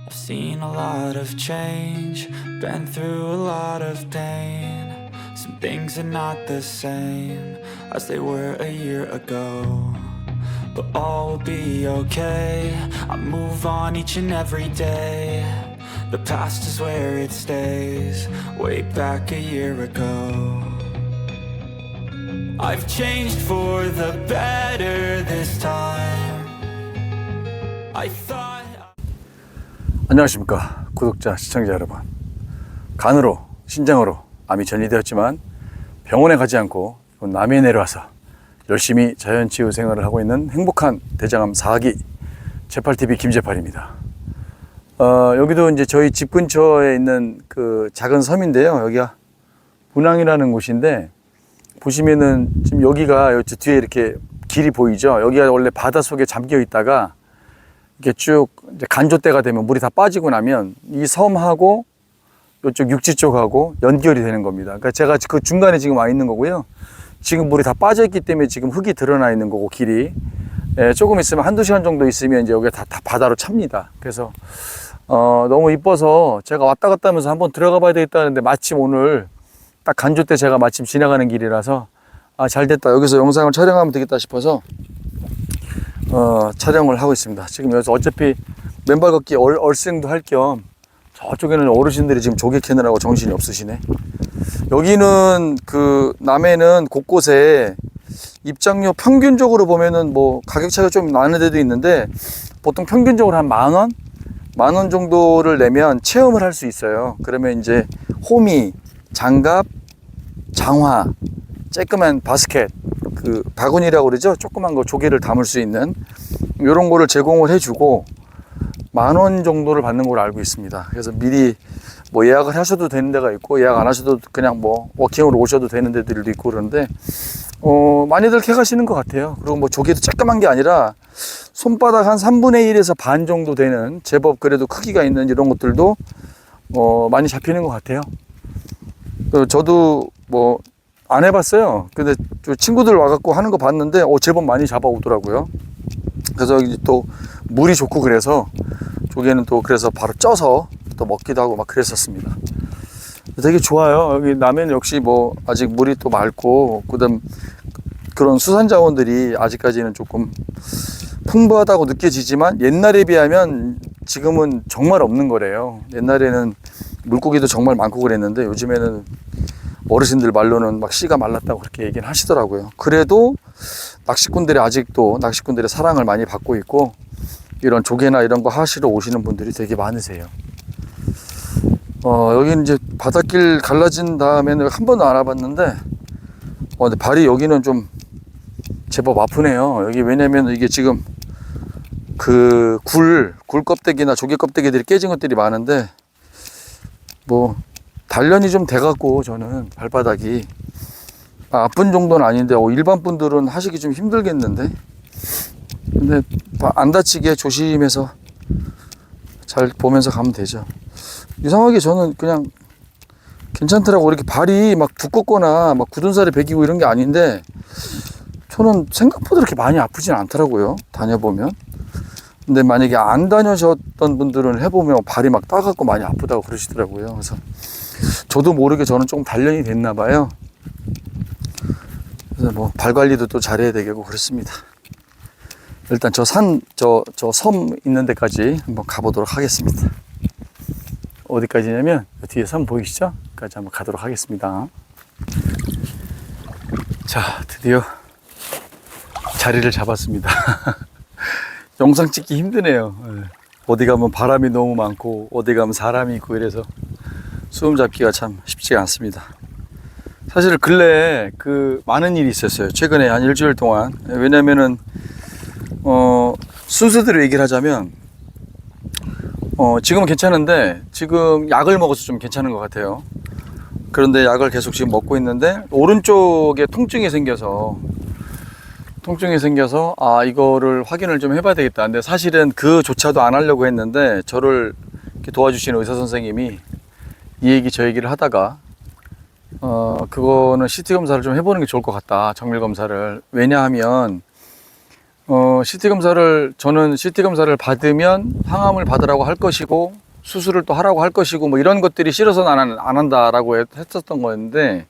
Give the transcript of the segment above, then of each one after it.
I've seen a lot of change, been through a lot of pain. Some things are not the same as they were a year ago, but all will be okay. I move on each and every day. The past is where it stays, way back a year ago. I've changed for the better this time. I thought. 안녕하십니까 구독자 시청자 여러분. 간으로 신장으로 암이 전이되었지만 병원에 가지 않고 남해에 내려와서 열심히 자연치유 생활을 하고 있는 행복한 대장암 4기 재팔TV 김재팔입니다. 여기도 이제 저희 집 근처에 있는 그 작은 섬인데요. 여기가 분항이라는 곳인데, 보시면은 지금 여기가 뒤에 이렇게 길이 보이죠. 여기가 원래 바닷속에 잠겨 있다가 이렇게 쭉 이제 간조대가 되면 물이 다 빠지고 나면 이 섬하고 이쪽 육지 쪽하고 연결이 되는 겁니다. 그러니까 제가 그 중간에 지금 와 있는 거고요. 지금 물이 다 빠져 있기 때문에 지금 흙이 드러나 있는 거고, 길이 조금 있으면 한두 시간 정도 있으면 이제 여기가 다 바다로 찹니다. 그래서 너무 이뻐서 제가 왔다 갔다 하면서 한번 들어가 봐야 되겠다는데, 마침 오늘 딱 간조대 제가 마침 지나가는 길이라서 잘 됐다, 여기서 영상을 촬영하면 되겠다 싶어서 촬영을 하고 있습니다. 지금 여기서 어차피 맨발 걷기 얼생도 할 겸 저쪽에는 어르신들이 지금 조개 캐느라고 정신이 없으시네. 여기는 그 남해는 곳곳에 입장료 평균적으로 보면은 뭐 가격 차이가 좀 나는 데도 있는데, 보통 평균적으로 한 10,000원? 10,000원 정도를 내면 체험을 할 수 있어요. 그러면 이제 호미, 장갑, 장화, 쬐끄만 바스켓, 그 바구니라고 그러죠. 조그만 거 조개를 담을 수 있는 이런 거를 제공을 해주고 10,000원 정도를 받는 걸로 알고 있습니다. 그래서 미리 뭐 예약을 하셔도 되는 데가 있고, 예약 안 하셔도 그냥 뭐 워킹으로 오셔도 되는 데들도 있고 그런데 많이들 캐가시는 것 같아요. 그리고 뭐 조개도 쬐끄만 게 아니라 손바닥 한 3분의 1에서 반 정도 되는 제법 그래도 크기가 있는 이런 것들도 많이 잡히는 것 같아요. 저도 뭐 안 해봤어요. 근데 친구들 와갖고 하는 거 봤는데 제법 많이 잡아오더라고요. 그래서 여기 또 물이 좋고 그래서 조개는 또 그래서 바로 쪄서 또 먹기도 하고 막 그랬었습니다. 되게 좋아요. 여기 남해는 역시 뭐 아직 물이 또 맑고, 그다음 그런 수산 자원들이 아직까지는 조금 풍부하다고 느껴지지만 옛날에 비하면 지금은 정말 없는 거래요. 옛날에는 물고기도 정말 많고 그랬는데 요즘에는 어르신들 말로는 막 씨가 말랐다고 그렇게 얘기는 하시더라고요. 그래도 낚시꾼들의 사랑을 많이 받고 있고, 이런 조개나 이런 거 하시러 오시는 분들이 되게 많으세요. 여기는 이제 바닷길 갈라진 다음에는 한 번도 안 와봤는데, 근데 발이 여기는 좀 제법 아프네요. 여기 왜냐면 이게 지금 그 굴 껍데기나 조개 껍데기들이 깨진 것들이 많은데, 뭐 단련이 좀 돼갖고 저는 발바닥이 아픈 정도는 아닌데 일반 분들은 하시기 좀 힘들겠는데, 근데 안 다치게 조심해서 잘 보면서 가면 되죠. 이상하게 저는 그냥 괜찮더라고. 이렇게 발이 막 두껍거나 막 굳은 살이 배기고 이런 게 아닌데, 저는 생각보다 그렇게 많이 아프진 않더라고요, 다녀보면. 근데 만약에 안 다녀셨던 분들은 해보면 발이 막 따갑고 많이 아프다고 그러시더라고요. 그래서 저도 모르게 저는 조금 단련이 됐나 봐요. 그래서 뭐 발 관리도 또 잘해야 되겠고 그렇습니다. 일단 저 섬 있는 데까지 한번 가보도록 하겠습니다. 어디까지냐면 뒤에 섬 보이시죠? 여기까지 한번 가도록 하겠습니다. 자, 드디어 자리를 잡았습니다. 영상 찍기 힘드네요. 어디 가면 바람이 너무 많고 어디 가면 사람이 있고 이래서 수음 잡기가 참 쉽지가 않습니다. 사실 근래에 많은 일이 있었어요. 최근에 한 일주일 동안. 왜냐면은 순서대로 얘기를 하자면 지금은 괜찮은데, 지금 약을 먹어서 좀 괜찮은 것 같아요. 그런데 약을 계속 지금 먹고 있는데 오른쪽에 통증이 생겨서 이거를 확인을 좀 해봐야 되겠다. 근데 사실은 그조차도 안 하려고 했는데, 저를 이렇게 도와주시는 의사 선생님이 이 얘기 저 얘기를 하다가 그거는 CT 검사를 좀 해보는 게 좋을 것 같다, 정밀 검사를. 왜냐하면 CT 검사를, 저는 CT 검사를 받으면 항암을 받으라고 할 것이고, 수술을 또 하라고 할 것이고, 뭐 이런 것들이 싫어서 안 한다라고 했었던 거였는데,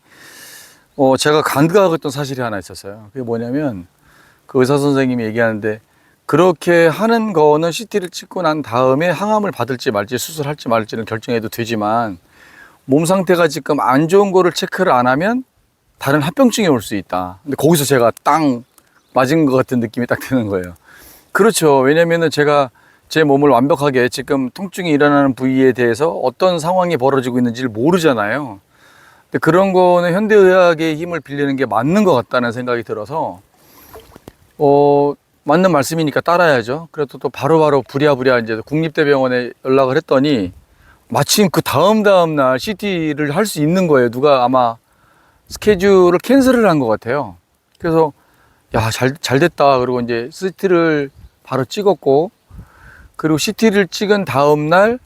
제가 간과했던 사실이 하나 있었어요. 그게 뭐냐면, 그 의사 선생님이 얘기하는데, 그렇게 하는 거는 CT를 찍고 난 다음에 항암을 받을지 말지 수술할지 말지는 결정해도 되지만, 몸 상태가 지금 안 좋은 거를 체크를 안 하면 다른 합병증이 올 수 있다. 근데 거기서 제가 땅 맞은 것 같은 느낌이 딱 드는 거예요. 그렇죠. 왜냐면은 제가 제 몸을 완벽하게 지금 통증이 일어나는 부위에 대해서 어떤 상황이 벌어지고 있는지를 모르잖아요. 근데 그런 거는 현대의학의 힘을 빌리는 게 맞는 것 같다는 생각이 들어서, 맞는 말씀이니까 따라야죠. 그래도 또 바로바로 부랴부랴 이제 국립대병원에 연락을 했더니 마침 그 다음 날 CT를 할 수 있는 거예요. 누가 아마 스케줄을 캔슬을 한 것 같아요. 그래서 야, 잘 됐다. 그리고 이제 CT를 바로 찍었고, 그리고 CT를 찍은 다음 날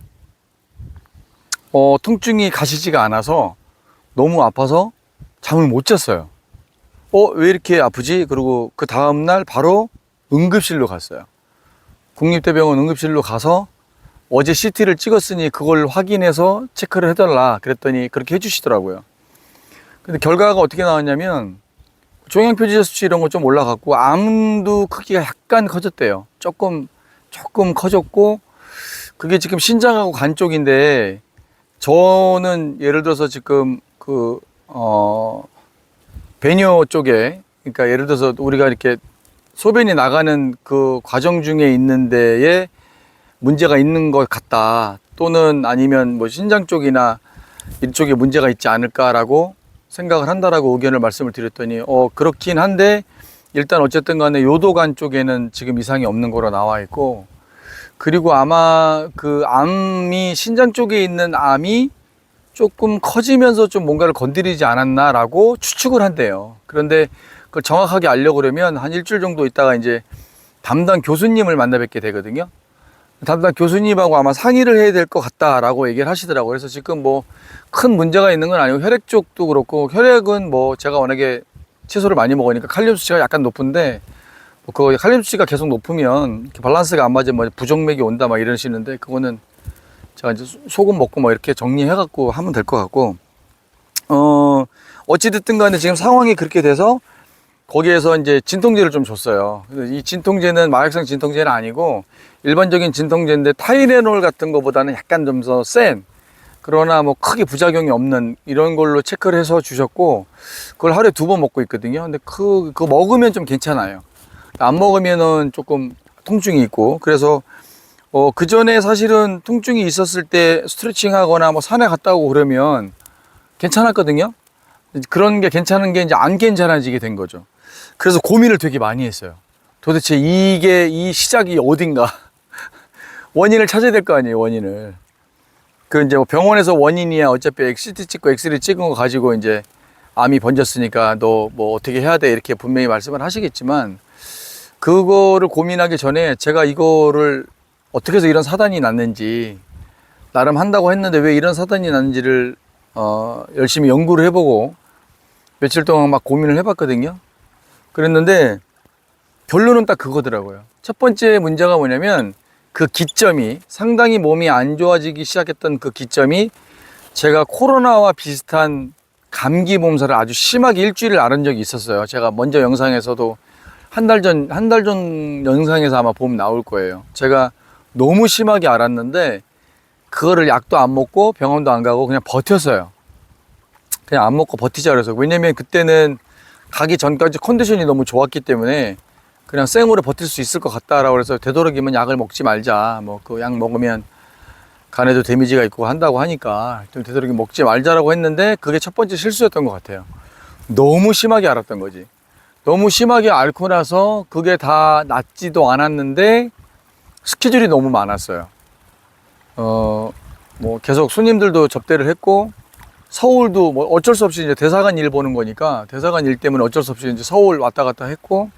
통증이 가시지가 않아서 너무 아파서 잠을 못 잤어요. 왜 이렇게 아프지? 그리고 그 다음 날 바로 응급실로 갔어요. 국립대병원 응급실로 가서 어제 CT를 찍었으니 그걸 확인해서 체크를 해달라 그랬더니 그렇게 해주시더라고요. 근데 결과가 어떻게 나왔냐면 종양표지자 수치 이런 거 좀 올라갔고, 암도 크기가 약간 커졌대요. 조금 커졌고, 그게 지금 신장하고 간 쪽인데, 저는 예를 들어서 지금 배뇨 쪽에, 그러니까 예를 들어서 우리가 이렇게 소변이 나가는 그 과정 중에 있는 데에 문제가 있는 것 같다, 또는 아니면 뭐 신장 쪽이나 이쪽에 문제가 있지 않을까라고 생각을 한다라고 의견을 말씀을 드렸더니, 그렇긴 한데 일단 어쨌든 간에 요도관 쪽에는 지금 이상이 없는 거로 나와 있고, 그리고 아마 그 암이 신장 쪽에 있는 암이 조금 커지면서 좀 뭔가를 건드리지 않았나라고 추측을 한대요. 그런데 그걸 정확하게 알려고 그러면 한 일주일 정도 있다가 이제 담당 교수님을 만나 뵙게 되거든요. 담당 교수님하고 아마 상의를 해야 될 것 같다라고 얘기를 하시더라고요. 그래서 지금 뭐 큰 문제가 있는 건 아니고, 혈액 쪽도 그렇고, 혈액은 뭐 제가 워낙에 채소를 많이 먹으니까 칼륨 수치가 약간 높은데, 뭐 그 칼륨 수치가 계속 높으면 이렇게 밸런스가 안 맞으면 뭐 부정맥이 온다 막 이러시는데, 그거는 제가 이제 소금 먹고 뭐 이렇게 정리해갖고 하면 될 것 같고, 어찌됐든 간에 지금 상황이 그렇게 돼서 거기에서 이제 진통제를 좀 줬어요. 이 진통제는 마약성 진통제는 아니고 일반적인 진통제인데, 타이레놀 같은 거보다는 약간 좀 더 센, 그러나 뭐 크게 부작용이 없는 이런 걸로 체크를 해서 주셨고, 그걸 하루에 2번 먹고 있거든요. 근데 그거 먹으면 좀 괜찮아요. 안 먹으면은 조금 통증이 있고, 그래서 그 전에 사실은 통증이 있었을 때 스트레칭 하거나 뭐 산에 갔다 오고 그러면 괜찮았거든요. 그런 게 괜찮은 게 이제 안 괜찮아지게 된 거죠. 그래서 고민을 되게 많이 했어요. 도대체 이 시작이 어딘가. 원인을 찾아야 될 거 아니에요, 원인을. 그 이제 뭐 병원에서 원인이야 어차피 CT 찍고 엑스레이 찍은 거 가지고 이제 암이 번졌으니까 너 뭐 어떻게 해야 돼 이렇게 분명히 말씀을 하시겠지만, 그거를 고민하기 전에 제가 이거를 어떻게 해서 이런 사단이 났는지, 나름 한다고 했는데 왜 이런 사단이 났는지를 열심히 연구를 해보고 며칠 동안 막 고민을 해봤거든요. 그랬는데 결론은 딱 그거더라고요. 첫 번째 문제가 뭐냐면, 그 기점이, 상당히 몸이 안 좋아지기 시작했던 그 기점이, 제가 코로나와 비슷한 감기 몸살을 아주 심하게 일주일을 앓은 적이 있었어요. 제가 먼저 영상에서도 한 달 전 영상에서 아마 보면 나올 거예요. 제가 너무 심하게 앓았는데 그거를 약도 안 먹고 병원도 안 가고 그냥 버텼어요. 그냥 안 먹고 버티자 그래서. 왜냐면 그때는 가기 전까지 컨디션이 너무 좋았기 때문에 그냥 생으로 버틸 수 있을 것 같다라고 그래서, 되도록이면 약을 먹지 말자, 뭐 그 약 먹으면 간에도 데미지가 있고 한다고 하니까 좀 되도록이면 먹지 말자라고 했는데, 그게 첫 번째 실수였던 것 같아요. 너무 심하게 앓았던 거지. 너무 심하게 앓고 나서 그게 다 낫지도 않았는데 스케줄이 너무 많았어요. 뭐 계속 손님들도 접대를 했고, 서울도 뭐 어쩔 수 없이 이제 대사관 일 보는 거니까 대사관 일 때문에 어쩔 수 없이 이제 서울 왔다 갔다 했고,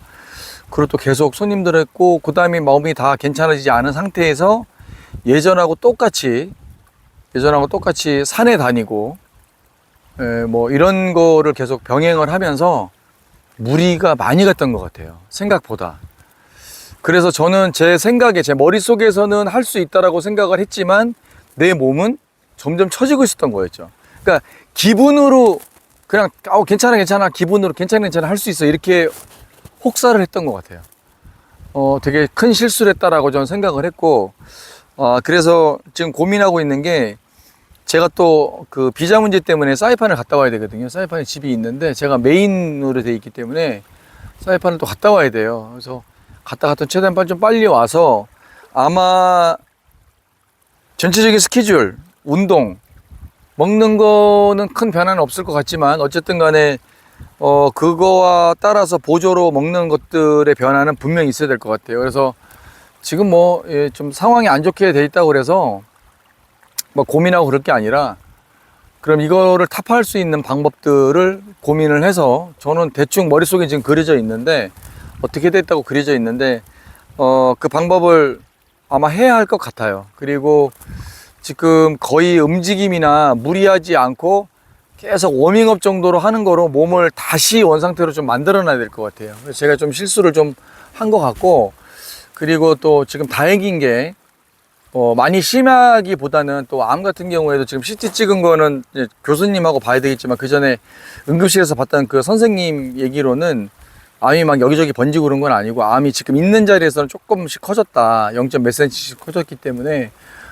그리고 또 계속 손님들 했고, 그 다음에 마음이 다 괜찮아지지 않은 상태에서 예전하고 똑같이 산에 다니고, 뭐 이런 거를 계속 병행을 하면서 무리가 많이 갔던 것 같아요, 생각보다. 그래서 저는 제 생각에, 제 머릿속에서는 할 수 있다라고 생각을 했지만 내 몸은 점점 처지고 있었던 거였죠. 그러니까 기분으로 그냥 괜찮아 기분으로 괜찮아 할 수 있어 이렇게 혹사를 했던 것 같아요. 되게 큰 실수를 했다라고 저는 생각을 했고, 그래서 지금 고민하고 있는 게, 제가 또 그 비자 문제 때문에 사이판을 갔다 와야 되거든요. 사이판에 집이 있는데 제가 메인으로 돼 있기 때문에 사이판을 또 갔다 와야 돼요. 그래서 갔다 최대한 좀 빨리 와서 아마 전체적인 스케줄, 운동, 먹는 거는 큰 변화는 없을 것 같지만 어쨌든 간에 그거와 따라서 보조로 먹는 것들의 변화는 분명히 있어야 될 것 같아요. 그래서 지금 좀 상황이 안 좋게 돼 있다고 그래서 고민하고 그럴 게 아니라, 그럼 이거를 타파할 수 있는 방법들을 고민을 해서, 저는 대충 머릿속에 지금 그려져 있는데, 어떻게 됐다고 그려져 있는데, 그 방법을 아마 해야 할 것 같아요. 그리고 지금 거의 움직임이나 무리하지 않고 계속 워밍업 정도로 하는 거로 몸을 다시 원상태로 좀 만들어 놔야 될 것 같아요. 그래서 제가 좀 실수를 좀 한 것 같고, 그리고 또 지금 다행인 게, 많이 심하기보다는, 또 암 같은 경우에도 지금 CT 찍은 거는 이제 교수님하고 봐야 되겠지만, 그 전에 응급실에서 봤던 그 선생님 얘기로는 암이 막 여기저기 번지고 그런 건 아니고, 암이 지금 있는 자리에서는 조금씩 커졌다, 0. 몇 cm씩 커졌기 때문에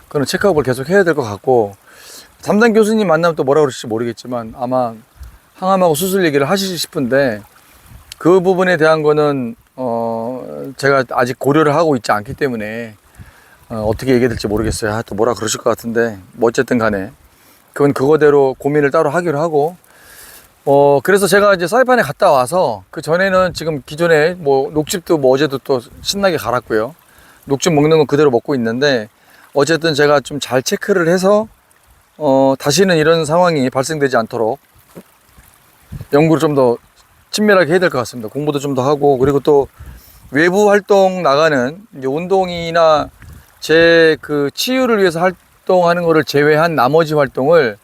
그런 체크업을 계속 해야 될 것 같고, 담당 교수님 만나면 또 뭐라 그러실지 모르겠지만 아마 항암하고 수술 얘기를 하시고 싶은데, 그 부분에 대한 거는 제가 아직 고려를 하고 있지 않기 때문에 어떻게 얘기해야 될지 모르겠어요. 또 뭐라 그러실 것 같은데, 어쨌든 간에 그건 그거대로 고민을 따로 하기로 하고, 그래서 제가 이제 사이판에 갔다 와서, 그 전에는 지금 기존에 녹즙도 어제도 또 신나게 갈았고요. 녹즙 먹는 건 그대로 먹고 있는데, 어쨌든 제가 좀 잘 체크를 해서 다시는 이런 상황이 발생되지 않도록 연구를 좀 더 친밀하게 해야 될 것 같습니다. 공부도 좀 더 하고, 그리고 또 외부 활동 나가는 이제 운동이나 제 그 치유를 위해서 활동하는 거를 제외한 나머지 활동을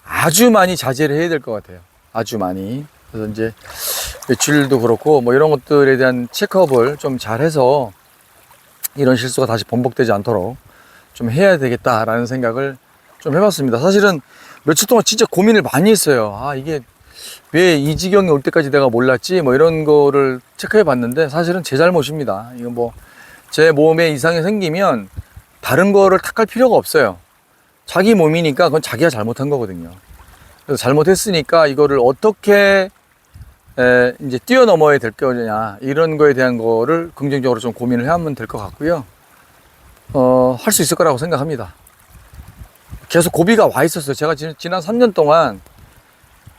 아주 많이 자제를 해야 될 것 같아요. 아주 많이. 그래서 이제 매출도 그렇고 이런 것들에 대한 체크업을 좀 잘해서 이런 실수가 다시 번복되지 않도록 좀 해야 되겠다라는 생각을 좀 해봤습니다. 사실은 며칠 동안 진짜 고민을 많이 했어요. 이게 왜 이 지경에 올 때까지 내가 몰랐지? 이런 거를 체크해 봤는데, 사실은 제 잘못입니다. 이거 제 몸에 이상이 생기면 다른 거를 탓할 필요가 없어요. 자기 몸이니까 그건 자기가 잘못한 거거든요. 그래서 잘못했으니까 이거를 어떻게 이제 뛰어넘어야 될 거냐, 이런 거에 대한 거를 긍정적으로 좀 고민을 하면 될 것 같고요. 할 수 있을 거라고 생각합니다. 계속 고비가 와 있었어요. 제가 지난 3년 동안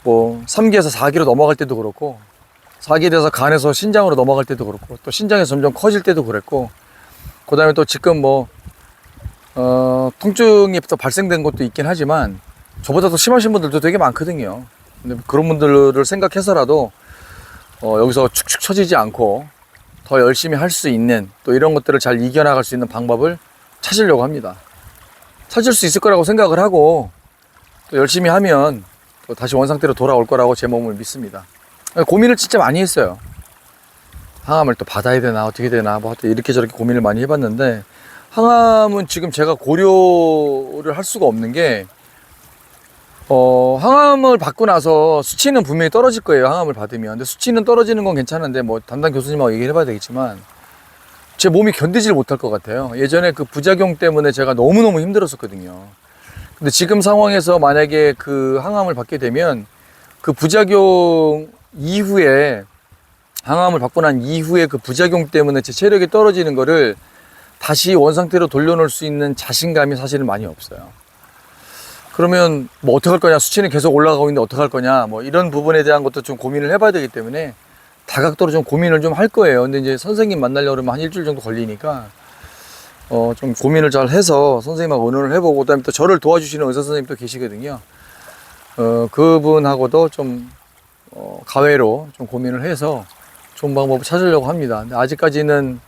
3기에서 4기로 넘어갈 때도 그렇고, 4기 돼서 간에서 신장으로 넘어갈 때도 그렇고, 또 신장에서 점점 커질 때도 그랬고, 그 다음에 또 지금 통증이 또 발생된 것도 있긴 하지만, 저보다 더 심하신 분들도 되게 많거든요. 근데 그런 분들을 생각해서라도 여기서 축축 처지지 않고 더 열심히 할 수 있는, 또 이런 것들을 잘 이겨나갈 수 있는 방법을 찾으려고 합니다. 찾을 수 있을 거라고 생각을 하고, 또 열심히 하면 또 다시 원상태로 돌아올 거라고 제 몸을 믿습니다. 고민을 진짜 많이 했어요. 항암을 또 받아야 되나, 어떻게 되나, 또 이렇게 저렇게 고민을 많이 해봤는데, 항암은 지금 제가 고려를 할 수가 없는 게, 항암을 받고 나서 수치는 분명히 떨어질 거예요. 항암을 받으면. 근데 수치는 떨어지는 건 괜찮은데, 담당 교수님하고 얘기를 해봐야 되겠지만, 제 몸이 견디질 못할 것 같아요. 예전에 그 부작용 때문에 제가 너무너무 힘들었었거든요. 근데 지금 상황에서 만약에 그 항암을 받게 되면, 그 부작용 이후에, 항암을 받고 난 이후에 그 부작용 때문에 제 체력이 떨어지는 거를 다시 원상태로 돌려놓을 수 있는 자신감이 사실은 많이 없어요. 그러면 어떡할 거냐, 수치는 계속 올라가고 있는데 어떡할 거냐, 이런 부분에 대한 것도 좀 고민을 해봐야 되기 때문에 다각도로 좀 고민을 좀 할 거예요. 근데 이제 선생님 만나려고 그러면 한 일주일 정도 걸리니까 좀 고민을 잘 해서 선생님하고 의논을 해보고, 그다음에 또 저를 도와주시는 의사 선생님도 계시거든요. 그분하고도 좀 가외로 좀 고민을 해서 좋은 방법을 찾으려고 합니다. 근데 아직까지는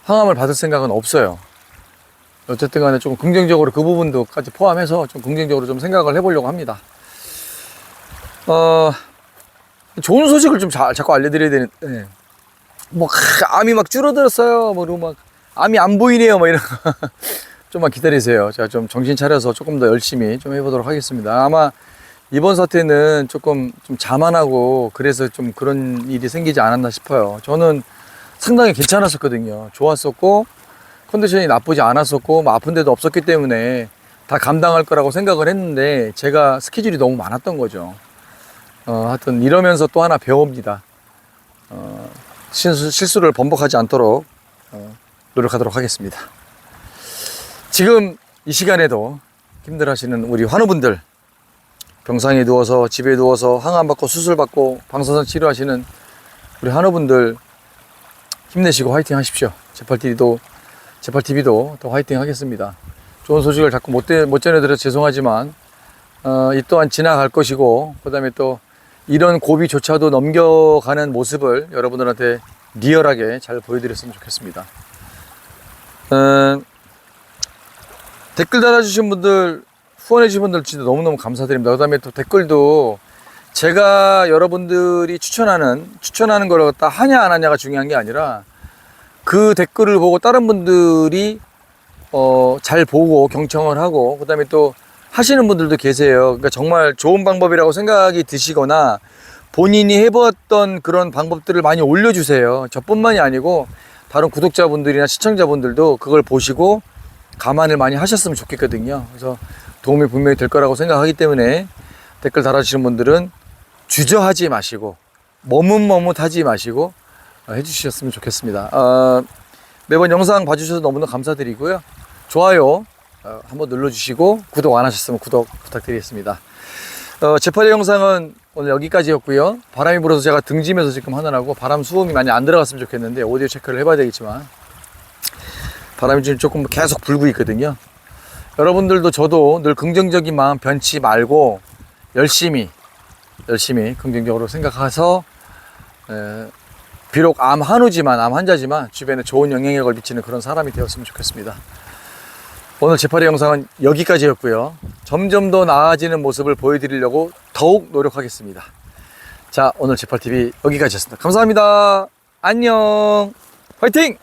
항암을 받을 생각은 없어요. 어쨌든 간에 좀 긍정적으로 그 부분도까지 포함해서 좀 긍정적으로 좀 생각을 해보려고 합니다. 좋은 소식을 좀 자꾸 알려드려야 되는데, 뭐 암이 막 줄어들었어요. 뭐 그리고 막 암이 안 보이네요. 뭐 이런 거. 좀만 기다리세요. 제가 좀 정신 차려서 조금 더 열심히 좀 해보도록 하겠습니다. 아마 이번 사태는 조금 좀 자만하고 그래서 좀 그런 일이 생기지 않았나 싶어요. 저는 상당히 괜찮았었거든요. 좋았었고 컨디션이 나쁘지 않았었고 뭐 아픈 데도 없었기 때문에 다 감당할 거라고 생각을 했는데 제가 스케줄이 너무 많았던 거죠. 하여튼 이러면서 또 하나 배웁니다. 실수를 번복하지 않도록 노력하도록 하겠습니다. 지금 이 시간에도 힘들어하시는 우리 환우분들, 병상에 누워서 집에 누워서 항암받고 수술받고 방사선 치료하시는 우리 환우분들 힘내시고 화이팅 하십시오. 제팔TV도 더 화이팅 하겠습니다. 좋은 소식을 자꾸 못 전해드려서 죄송하지만 이 또한 지나갈 것이고 그 다음에 또 이런 고비조차도 넘겨가는 모습을 여러분들한테 리얼하게 잘 보여드렸으면 좋겠습니다. 댓글 달아주신 분들, 후원해주신 분들 진짜 너무너무 감사드립니다. 그 다음에 또 댓글도 제가 여러분들이 추천하는 걸 갖다 하냐 안 하냐가 중요한 게 아니라 그 댓글을 보고 다른 분들이 잘 보고 경청을 하고 그 다음에 또 하시는 분들도 계세요. 그러니까 정말 좋은 방법이라고 생각이 드시거나 본인이 해보았던 그런 방법들을 많이 올려주세요. 저뿐만이 아니고 다른 구독자분들이나 시청자분들도 그걸 보시고 감안을 많이 하셨으면 좋겠거든요. 그래서 도움이 분명히 될 거라고 생각하기 때문에 댓글 달아주시는 분들은 주저하지 마시고 머뭇머뭇하지 마시고 해주셨으면 좋겠습니다. 매번 영상 봐주셔서 너무나 감사드리고요. 좋아요 한번 눌러주시고 구독 안 하셨으면 구독 부탁드리겠습니다. 제8회 영상은 오늘 여기까지였고요. 바람이 불어서 제가 등짐에서 지금 하느라고 바람 수음이 많이 안 들어갔으면 좋겠는데 오디오 체크를 해봐야 되겠지만 바람이 지금 조금 계속 불고 있거든요. 여러분들도 저도 늘 긍정적인 마음 변치 말고 열심히 긍정적으로 생각해서 비록 암 환자지만 주변에 좋은 영향력을 미치는 그런 사람이 되었으면 좋겠습니다. 오늘 제8회 영상은 여기까지였고요. 점점 더 나아지는 모습을 보여드리려고 더욱 노력하겠습니다. 자, 오늘 제8TV 여기까지였습니다. 감사합니다. 안녕. 화이팅!